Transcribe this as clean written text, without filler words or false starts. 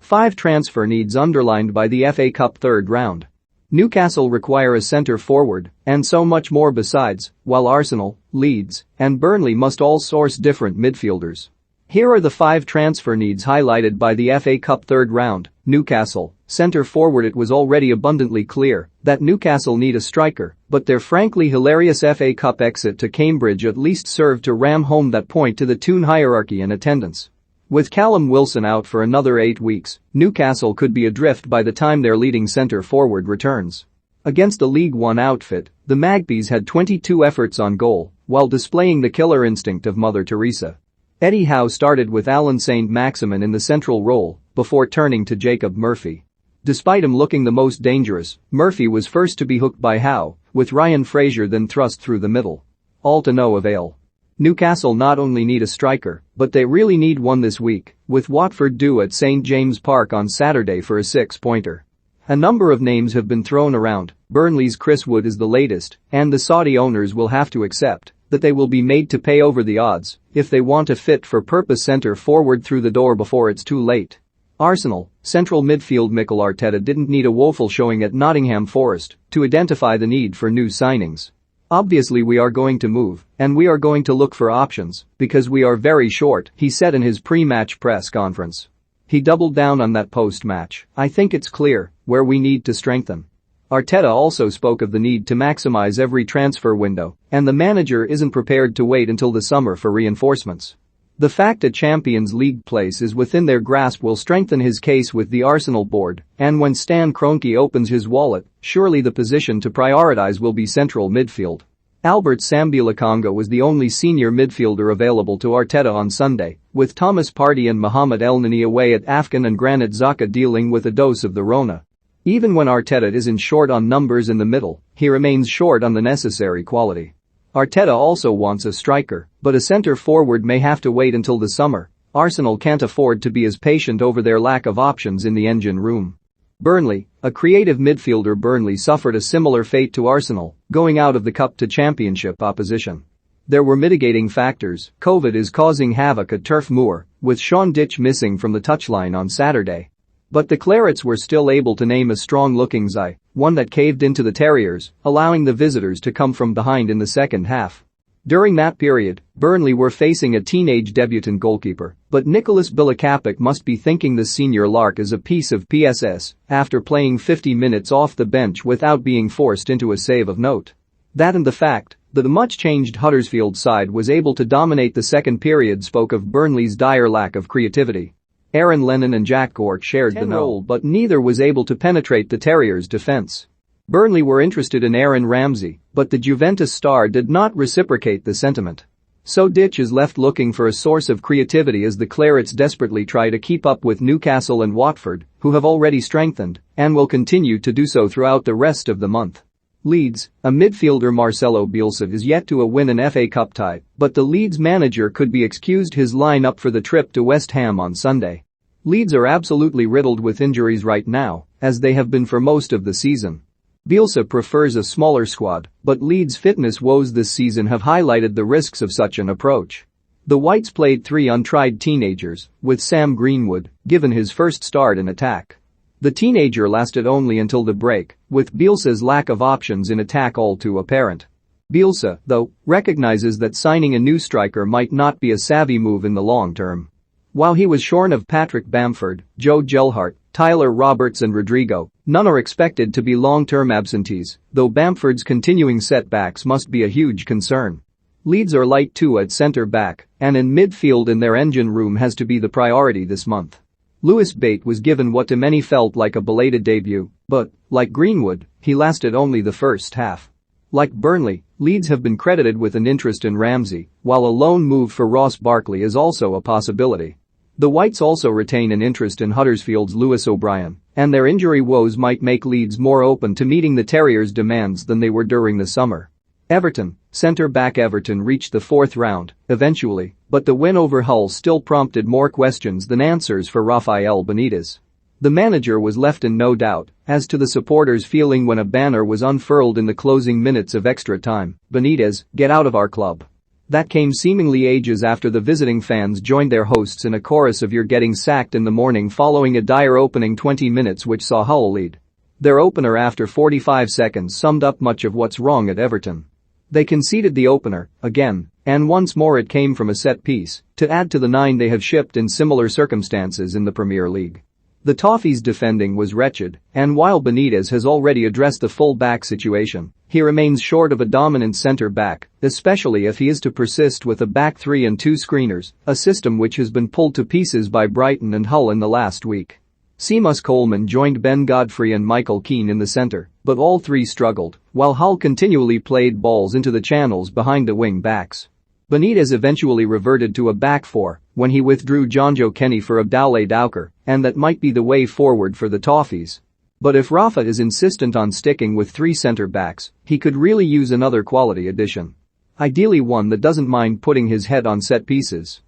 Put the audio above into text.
5 transfer needs underlined by the FA Cup third round. Newcastle require a centre-forward, and so much more besides, while Arsenal, Leeds, and Burnley must all source different midfielders. Here are the 5 transfer needs highlighted by the FA Cup third round. Newcastle, centre-forward. It was already abundantly clear that Newcastle need a striker, but their frankly hilarious FA Cup exit to Cambridge at least served to ram home that point to the Toon hierarchy in attendance. With Callum Wilson out for another 8 weeks, Newcastle could be adrift by the time their leading centre-forward returns. Against a League One outfit, the Magpies had 22 efforts on goal, while displaying the killer instinct of Mother Teresa. Eddie Howe started with Alan Saint-Maximin in the central role, before turning to Jacob Murphy. Despite him looking the most dangerous, Murphy was first to be hooked by Howe, with Ryan Fraser then thrust through the middle. All to no avail. Newcastle not only need a striker, but they really need one this week, with Watford due at St James Park on Saturday for a 6-pointer. A number of names have been thrown around. Burnley's Chris Wood is the latest, and the Saudi owners will have to accept that they will be made to pay over the odds if they want a fit-for-purpose centre-forward through the door before it's too late. Arsenal, central midfield Mikel Arteta didn't need a woeful showing at Nottingham Forest to identify the need for new signings. Obviously we are going to move, and we are going to look for options, because we are very short, he said in his pre-match press conference. He doubled down on that post-match. I think it's clear where we need to strengthen. Arteta also spoke of the need to maximize every transfer window, and the manager isn't prepared to wait until the summer for reinforcements. The fact a Champions League place is within their grasp will strengthen his case with the Arsenal board, and when Stan Kroenke opens his wallet, surely the position to prioritize will be central midfield. Albert Sambi-Lokonga was the only senior midfielder available to Arteta on Sunday, with Thomas Partey and Mohamed El-Neni away at Afghan and Granit Xhaka dealing with a dose of the Rona. Even when Arteta isn't short on numbers in the middle, he remains short on the necessary quality. Arteta also wants a striker, but a centre-forward may have to wait until the summer. Arsenal can't afford to be as patient over their lack of options in the engine room. Burnley, a creative midfielder. Burnley suffered a similar fate to Arsenal, going out of the cup to championship opposition. There were mitigating factors. COVID is causing havoc at Turf Moor, with Sean Dyche missing from the touchline on Saturday. But the Clarets were still able to name a strong-looking side, one that caved into the Terriers, allowing the visitors to come from behind in the second half. During that period, Burnley were facing a teenage debutant goalkeeper, but Nicholas Bilakapic must be thinking the senior lark is a piece of PSS after playing 50 minutes off the bench without being forced into a save of note. That and the fact that the much-changed Huddersfield side was able to dominate the second period spoke of Burnley's dire lack of creativity. Aaron Lennon and Jack Cork shared the goal, but neither was able to penetrate the Terriers' defense. Burnley were interested in Aaron Ramsey, but the Juventus star did not reciprocate the sentiment. So Dyche is left looking for a source of creativity as the Clarets desperately try to keep up with Newcastle and Watford, who have already strengthened and will continue to do so throughout the rest of the month. Leeds, a midfielder Marcelo Bielsa is yet to win an FA Cup tie, but the Leeds manager could be excused his line-up for the trip to West Ham on Sunday. Leeds are absolutely riddled with injuries right now, as they have been for most of the season. Bielsa prefers a smaller squad, but Leeds' fitness woes this season have highlighted the risks of such an approach. The Whites played 3 untried teenagers, with Sam Greenwood given his first start in attack. The teenager lasted only until the break, with Bielsa's lack of options in attack all too apparent. Bielsa, though, recognizes that signing a new striker might not be a savvy move in the long term. While he was shorn of Patrick Bamford, Joe Gelhardt, Tyler Roberts and Rodrigo, none are expected to be long-term absentees, though Bamford's continuing setbacks must be a huge concern. Leeds are light too at centre-back, and in midfield in their engine room has to be the priority this month. Lewis Bate was given what to many felt like a belated debut, but, like Greenwood, he lasted only the first half. Like Burnley, Leeds have been credited with an interest in Ramsey, while a loan move for Ross Barkley is also a possibility. The Whites also retain an interest in Huddersfield's Lewis O'Brien, and their injury woes might make Leeds more open to meeting the Terriers' demands than they were during the summer. Everton, centre-back Everton reached the 4th round, eventually, but the win over Hull still prompted more questions than answers for Rafael Benitez. The manager was left in no doubt as to the supporters' feeling when a banner was unfurled in the closing minutes of extra time: Benitez, get out of our club. That came seemingly ages after the visiting fans joined their hosts in a chorus of "You're getting sacked" in the morning following a dire opening 20 minutes which saw Hull lead. Their opener after 45 seconds summed up much of what's wrong at Everton. They conceded the opener, again, and once more it came from a set piece, to add to the 9 they have shipped in similar circumstances in the Premier League. The Toffees' defending was wretched, and while Benitez has already addressed the full-back situation, he remains short of a dominant centre-back, especially if he is to persist with a back 3 and 2 screeners, a system which has been pulled to pieces by Brighton and Hull in the last week. Seamus Coleman joined Ben Godfrey and Michael Keane in the centre, but all three struggled, while Hull continually played balls into the channels behind the wing-backs. Benitez eventually reverted to a back 4 when he withdrew Jonjo Kenny for Abdoulaye Doucoure, and that might be the way forward for the Toffees. But if Rafa is insistent on sticking with 3 centre-backs, he could really use another quality addition. Ideally one that doesn't mind putting his head on set pieces.